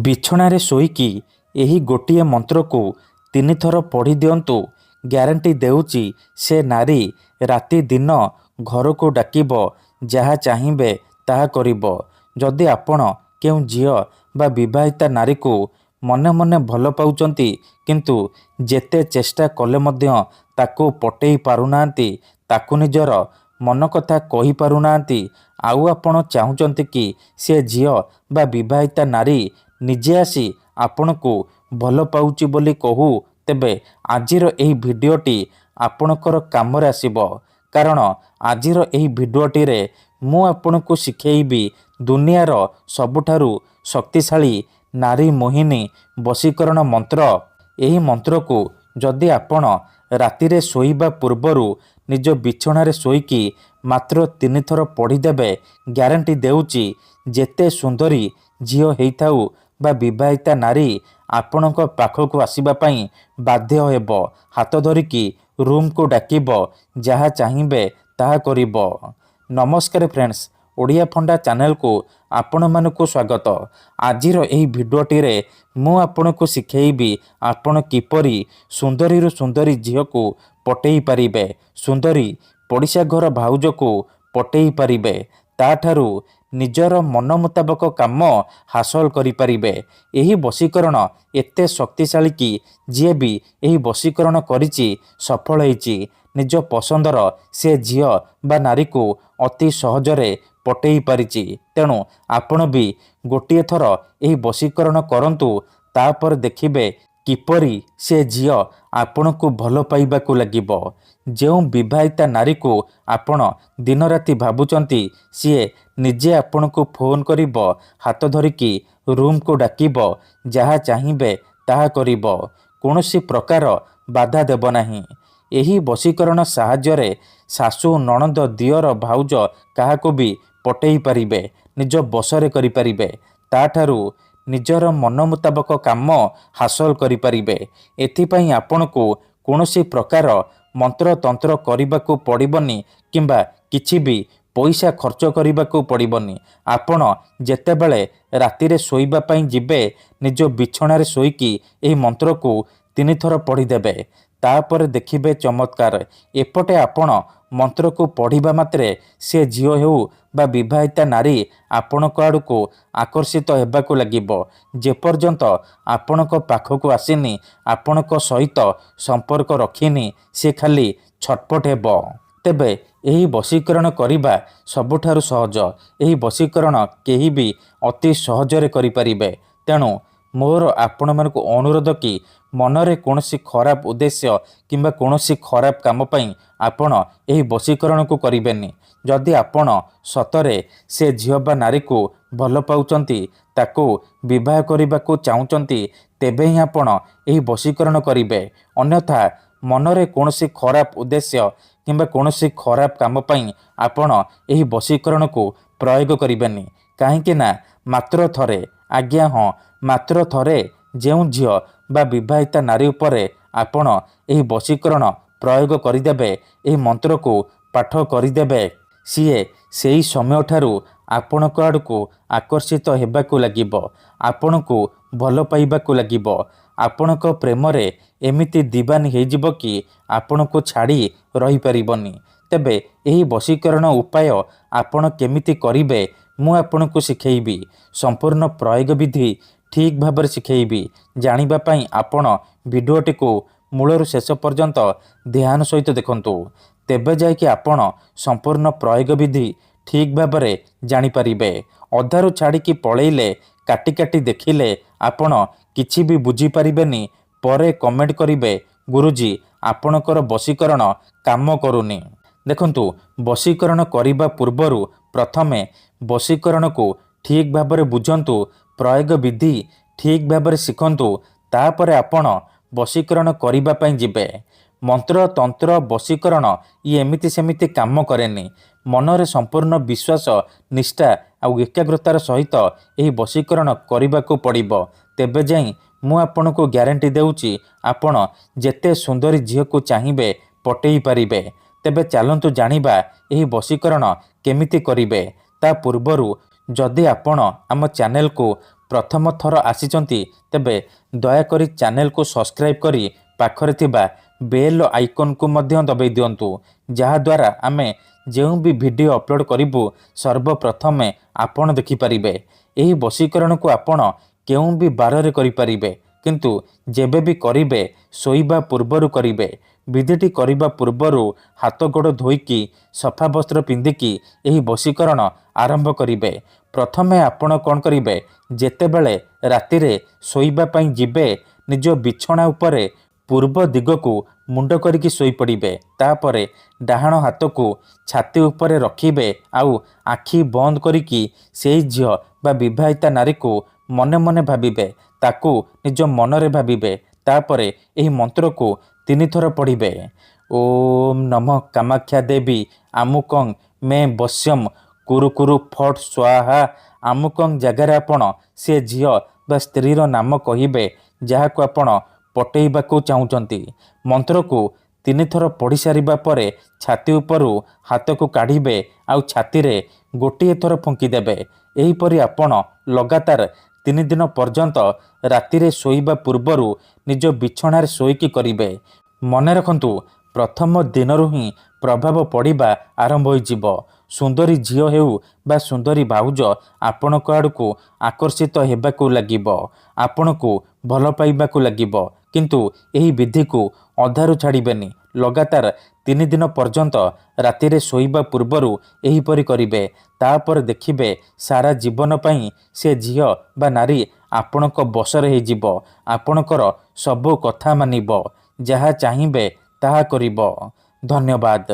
ବିଛଣାରେ ଶୋଇକି ଏହି ଗୋଟିଏ ମନ୍ତ୍ରକୁ 3 ଥର ପଢ଼ି ଦିଅନ୍ତୁ। ଗ୍ୟାରେଣ୍ଟି ଦେଉଛି ସେ ନାରୀ ରାତି ଦିନ ଘରକୁ ଡାକିବ, ଯାହା ଚାହିଁବେ ତାହା କରିବ। ଯଦି ଆପଣ କେଉଁ ଝିଅ ବା ବିବାହିତା ନାରୀକୁ ମନେ ମନେ ଭଲ ପାଉଛନ୍ତି, କିନ୍ତୁ ଯେତେ ଚେଷ୍ଟା କଲେ ମଧ୍ୟ ତାକୁ ପଟେଇ ପାରୁନାହାନ୍ତି, ତାକୁ ନିଜର ମନ କଥା କହିପାରୁନାହାନ୍ତି, ଆଉ ଆପଣ ଚାହୁଁଛନ୍ତି କି ସେ ଝିଅ ବା ବିବାହିତା ନାରୀ ନିଜେ ଆସି ଆପଣଙ୍କୁ ଭଲ ପାଉଛି ବୋଲି କହୁ, ତେବେ ଆଜିର ଏହି ଭିଡ଼ିଓଟି ଆପଣଙ୍କର କାମରେ ଆସିବ। କାରଣ ଆଜିର ଏହି ଭିଡ଼ିଓଟିରେ ମୁଁ ଆପଣଙ୍କୁ ଶିଖେଇବି ଦୁନିଆର ସବୁଠାରୁ ଶକ୍ତିଶାଳୀ ନାରୀ ମୋହିନୀ ବଶୀକରଣ ମନ୍ତ୍ର। ଏହି ମନ୍ତ୍ରକୁ ଯଦି ଆପଣ ରାତିରେ ଶୋଇବା ପୂର୍ବରୁ ନିଜ ବିଛଣାରେ ଶୋଇକି ମାତ୍ର 3 ଥର ପଢ଼ିଦେବେ, ଗ୍ୟାରେଣ୍ଟି ଦେଉଛି ଯେତେ ସୁନ୍ଦରୀ ଝିଅ ହେଇଥାଉ ବା ବିବାହିତା ନାରୀ ଆପଣଙ୍କ ପାଖକୁ ଆସିବା ପାଇଁ ବାଧ୍ୟ ହେବ, ହାତ ଧରିକି ରୁମ୍କୁ ଡାକିବ, ଯାହା ଚାହିଁବେ ତାହା କରିବ। ନମସ୍କାର ଫ୍ରେଣ୍ଡସ୍, ଓଡ଼ିଆ ଫଣ୍ଡା ଚ୍ୟାନେଲକୁ ଆପଣମାନଙ୍କୁ ସ୍ୱାଗତ। ଆଜିର ଏହି ଭିଡ଼ିଓଟିରେ ମୁଁ ଆପଣଙ୍କୁ ଶିଖେଇବି ଆପଣ କିପରି ସୁନ୍ଦରୀରୁ ସୁନ୍ଦରୀ ଝିଅକୁ ପଟେଇ ପାରିବେ, ସୁନ୍ଦରୀ ପଡ଼ିଶା ଘର ଭାଉଜକୁ ପଟେଇ ପାରିବେ, ତାଠାରୁ ନିଜର ମନ ମୁତାବକ କାମ ହାସଲ କରିପାରିବେ। ଏହି ବଶୀକରଣ ଏତେ ଶକ୍ତିଶାଳୀ କି ଯିଏ ବି ଏହି ବଶୀକରଣ କରିଛି ସଫଳ ହେଇଛି, ନିଜ ପସନ୍ଦର ସେ ଝିଅ ବା ନାରୀକୁ ଅତି ସହଜରେ ପଟେଇ ପାରିଛି। ତେଣୁ ଆପଣ ବି ଗୋଟିଏ ଥର ଏହି ବଶୀକରଣ କରନ୍ତୁ, ତାପରେ ଦେଖିବେ କିପରି ସେ ଝିଅ ଆପଣଙ୍କୁ ଭଲ ପାଇବାକୁ ଲାଗିବ। ଯେଉଁ ବିବାହିତା ନାରୀକୁ ଆପଣ ଦିନରାତି ଭାବୁଛନ୍ତି, ସିଏ ନିଜେ ଆପଣଙ୍କୁ ଫୋନ୍ କରିବ, ହାତ ଧରିକି ରୁମ୍କୁ ଡାକିବ, ଯାହା ଚାହିଁବେ ତାହା କରିବ, କୌଣସି ପ୍ରକାର ବାଧା ଦେବ ନାହିଁ। ଏହି ବଶୀକରଣ ସାହାଯ୍ୟରେ ଶାଶୁ, ନଣନ୍ଦ, ଦିଅର, ଭାଉଜ କାହାକୁ ବି ପଟେଇ ପାରିବେ, ନିଜ ବଶରେ କରିପାରିବେ, ତାଠାରୁ ନିଜର ମନ ମୁତାବକ କାମ ହାସଲ କରିପାରିବେ। ଏଥିପାଇଁ ଆପଣଙ୍କୁ କୌଣସି ପ୍ରକାର ମନ୍ତ୍ରତନ୍ତ୍ର କରିବାକୁ ପଡ଼ିବନି କିମ୍ବା କିଛି ବି ପଇସା ଖର୍ଚ୍ଚ କରିବାକୁ ପଡ଼ିବନି। ଆପଣ ଯେତେବେଳେ ରାତିରେ ଶୋଇବା ପାଇଁ ଯିବେ, ନିଜ ବିଛଣାରେ ଶୋଇକି ଏହି ମନ୍ତ୍ରକୁ 3 ଥର ପଢ଼ିଦେବେ, ତାପରେ ଦେଖିବେ ଚମତ୍କାର। ଏପଟେ ଆପଣ ମନ୍ତ୍ରକୁ ପଢ଼ିବା ମାତ୍ରେ ସେ ଝିଅ ହେଉ ବା ବିବାହିତା ନାରୀ ଆପଣଙ୍କ ଆଡ଼କୁ ଆକର୍ଷିତ ହେବାକୁ ଲାଗିବ। ଯେପର୍ଯ୍ୟନ୍ତ ଆପଣଙ୍କ ପାଖକୁ ଆସିନି, ଆପଣଙ୍କ ସହିତ ସମ୍ପର୍କ ରଖିନି, ସେ ଖାଲି ଛଟପଟ ହେବ। ତେବେ ଏହି ବଶୀକରଣ କରିବା ସବୁଠାରୁ ସହଜ। ଏହି ବଶୀକରଣ କେହି ବି ଅତି ସହଜରେ କରିପାରିବେ। ତେଣୁ ମୋର ଆପଣମାନଙ୍କୁ ଅନୁରୋଧ କି ମନରେ କୌଣସି ଖରାପ ଉଦ୍ଦେଶ୍ୟ କିମ୍ବା କୌଣସି ଖରାପ କାମ ପାଇଁ ଆପଣ ଏହି ବଶୀକରଣକୁ କରିବେନି। ଯଦି ଆପଣ ସତରେ ସେ ଝିଅ ବା ନାରୀକୁ ଭଲ ପାଉଛନ୍ତି, ତାକୁ ବିବାହ କରିବାକୁ ଚାହୁଁଛନ୍ତି, ତେବେ ହିଁ ଆପଣ ଏହି ବଶୀକରଣ କରିବେ। ଅନ୍ୟଥା ମନରେ କୌଣସି ଖରାପ ଉଦ୍ଦେଶ୍ୟ କିମ୍ବା କୌଣସି ଖରାପ କାମ ପାଇଁ ଆପଣ ଏହି ବଶୀକରଣକୁ ପ୍ରୟୋଗ କରିବେନି। କାହିଁକି ନା ମାତ୍ର ଥରେ, ଆଜ୍ଞା ହଁ, ମାତ୍ର ଥରେ ଯେଉଁ ଝିଅ ବା ବିବାହିତା ନାରୀ ଉପରେ ଆପଣ ଏହି ବଶୀକରଣ ପ୍ରୟୋଗ କରିଦେବେ, ଏହି ମନ୍ତ୍ରକୁ ପାଠ କରିଦେବେ, ସିଏ ସେହି ସମୟଠାରୁ ଆପଣଙ୍କ ଆଡ଼କୁ ଆକର୍ଷିତ ହେବାକୁ ଲାଗିବ, ଆପଣଙ୍କୁ ଭଲ ପାଇବାକୁ ଲାଗିବ, ଆପଣଙ୍କ ପ୍ରେମରେ ଏମିତି ଦିବାନୀ ହେଇଯିବ କି ଆପଣଙ୍କୁ ଛାଡ଼ି ରହିପାରିବନି। ତେବେ ଏହି ବଶୀକରଣ ଉପାୟ ଆପଣ କେମିତି କରିବେ ମୁଁ ଆପଣଙ୍କୁ ଶିଖେଇବି। ସମ୍ପୂର୍ଣ୍ଣ ପ୍ରୟୋଗ ବିଧି ଠିକ୍ ଭାବରେ ଶିଖେଇବି। ଜାଣିବା ପାଇଁ ଆପଣ ଭିଡ଼ିଓଟିକୁ ମୂଳରୁ ଶେଷ ପର୍ଯ୍ୟନ୍ତ ଧ୍ୟାନ ସହିତ ଦେଖନ୍ତୁ, ତେବେ ଯାଇକି ଆପଣ ସମ୍ପୂର୍ଣ୍ଣ ପ୍ରୟୋଗ ବିଧି ଠିକ୍ ଭାବରେ ଜାଣିପାରିବେ। ଅଧାରୁ ଛାଡ଼ିକି ପଳେଇଲେ, କାଟି କାଟି ଦେଖିଲେ ଆପଣ କିଛି ବି ବୁଝିପାରିବେନି। ପରେ କମେଣ୍ଟ କରିବେ, ଗୁରୁଜୀ ଆପଣଙ୍କର ବଶୀକରଣ କାମ କରୁନି। ଦେଖନ୍ତୁ, ବଶୀକରଣ କରିବା ପୂର୍ବରୁ ପ୍ରଥମେ ବଶୀକରଣକୁ ଠିକ୍ ଭାବରେ ବୁଝନ୍ତୁ, ପ୍ରୟୋଗ ବିଧି ଠିକ୍ ଭାବରେ ଶିଖନ୍ତୁ, ତାପରେ ଆପଣ ବଶୀକରଣ କରିବା ପାଇଁ ଯିବେ। ମନ୍ତ୍ର, ତନ୍ତ୍ର, ବଶୀକରଣ ଇଏ ଏମିତି ସେମିତି କାମ କରେନି। ମନରେ ସମ୍ପୂର୍ଣ୍ଣ ବିଶ୍ୱାସ, ନିଷ୍ଠା ଆଉ ଏକାଗ୍ରତାର ସହିତ ଏହି ବଶୀକରଣ କରିବାକୁ ପଡ଼ିବ। ତେବେ ଯାଇ ମୁଁ ଆପଣଙ୍କୁ ଗ୍ୟାରେଣ୍ଟି ଦେଉଛି ଆପଣ ଯେତେ ସୁନ୍ଦରୀ ଝିଅକୁ ଚାହିଁବେ ପଟେଇ ପାରିବେ। ତେବେ ଚାଲନ୍ତୁ ଜାଣିବା ଏହି ବଶୀକରଣ କେମିତି କରିବେ। ତା ପୂର୍ବରୁ ଯଦି ଆପଣ ଆମ ଚ୍ୟାନେଲକୁ ପ୍ରଥମ ଥର ଆସିଛନ୍ତି ତେବେ ଦୟାକରି ଚ୍ୟାନେଲକୁ ସବସ୍କ୍ରାଇବ୍ କରି ପାଖରେ ଥିବା ବେଲ୍ ଆଇକନ୍କୁ ମଧ୍ୟ ଦବାଇ ଦିଅନ୍ତୁ, ଯାହାଦ୍ୱାରା ଆମେ ଯେଉଁ ବି ଭିଡ଼ିଓ ଅପଲୋଡ଼ କରିବୁ ସର୍ବପ୍ରଥମେ ଆପଣ ଦେଖିପାରିବେ। ଏହି ବଶୀକରଣକୁ ଆପଣ କେଉଁ ବି ବାରରେ କରିପାରିବେ, କିନ୍ତୁ ଯେବେ ବି କରିବେ ଶୋଇବା ପୂର୍ବରୁ କରିବେ। ବିଧିଟି କରିବା ପୂର୍ବରୁ ହାତ ଗୋଡ଼ ଧୋଇକି ସଫା ବସ୍ତ୍ର ପିନ୍ଧିକି ଏହି ବଶୀକରଣ ଆରମ୍ଭ କରିବେ। ପ୍ରଥମେ ଆପଣ କ'ଣ କରିବେ, ଯେତେବେଳେ ରାତିରେ ଶୋଇବା ପାଇଁ ଯିବେ ନିଜ ବିଛଣା ଉପରେ ପୂର୍ବ ଦିଗକୁ ମୁଣ୍ଡ କରିକି ଶୋଇପଡ଼ିବେ। ତାପରେ ଡାହାଣ ହାତକୁ ଛାତି ଉପରେ ରଖିବେ ଆଉ ଆଖି ବନ୍ଦ କରିକି ସେଇ ଝିଅ ବା ବିବାହିତା ନାରୀକୁ ମନେ ମନେ ଭାବିବେ, ତାକୁ ନିଜ ମନରେ ଭାବିବେ। ତାପରେ ଏହି ମନ୍ତ୍ରକୁ 3 ଥର ପଢ଼ିବେ। ଓମ୍ ନମଃ କାମାକ୍ଷା ଦେବୀ ଆମୁକଂ ମେ ବଶ୍ୟମ କୁରୁ କୁରୁ ଫଟ୍ ସ୍ୱାହା। ଆମୁକଂ ଜାଗାରେ ଆପଣ ସେ ଝିଅ ବା ସ୍ତ୍ରୀର ନାମ କହିବେ ଯାହାକୁ ଆପଣ ପଟେଇବାକୁ ଚାହୁଁଛନ୍ତି। ମନ୍ତ୍ରକୁ 3 ଥର ପଢ଼ି ସାରିବା ପରେ ଛାତି ଉପରୁ ହାତକୁ କାଢ଼ିବେ ଆଉ ଛାତିରେ ଗୋଟିଏ ଥର ଫୁଙ୍କିଦେବେ। ଏହିପରି ଆପଣ ଲଗାତାର 3 ଦିନ ପର୍ଯ୍ୟନ୍ତ ରାତିରେ ଶୋଇବା ପୂର୍ବରୁ ନିଜ ବିଛଣାରେ ଶୋଇକି କରିବେ। ମନେ ରଖନ୍ତୁ, ପ୍ରଥମ ଦିନରୁ ହିଁ ପ୍ରଭାବ ପଡ଼ିବା ଆରମ୍ଭ ହୋଇଯିବ। ସୁନ୍ଦରୀ ଝିଅ ହେଉ ବା ସୁନ୍ଦରୀ ଭାଉଜ ଆପଣଙ୍କ ଆଡ଼କୁ ଆକର୍ଷିତ ହେବାକୁ ଲାଗିବ, ଆପଣଙ୍କୁ ଭଲ ପାଇବାକୁ ଲାଗିବ। କିନ୍ତୁ ଏହି ବିଧିକୁ ଅଧାରୁ ଛାଡ଼ିବେନି। ଲଗାତାର 3 ଦିନ ପର୍ଯ୍ୟନ୍ତ ରାତିରେ ଶୋଇବା ପୂର୍ବରୁ ଏହିପରି କରିବେ। ତାପରେ ଦେଖିବେ ସାରା ଜୀବନ ପାଇଁ ସେ ଝିଅ ବା ନାରୀ ଆପଣଙ୍କ ବଶରେ ହେଇଯିବ। ଆପଣଙ୍କର ସବୁ କଥା ମାନିବ, ଯାହା ଚାହିଁବେ ତାହା କରିବ। ଧନ୍ୟବାଦ।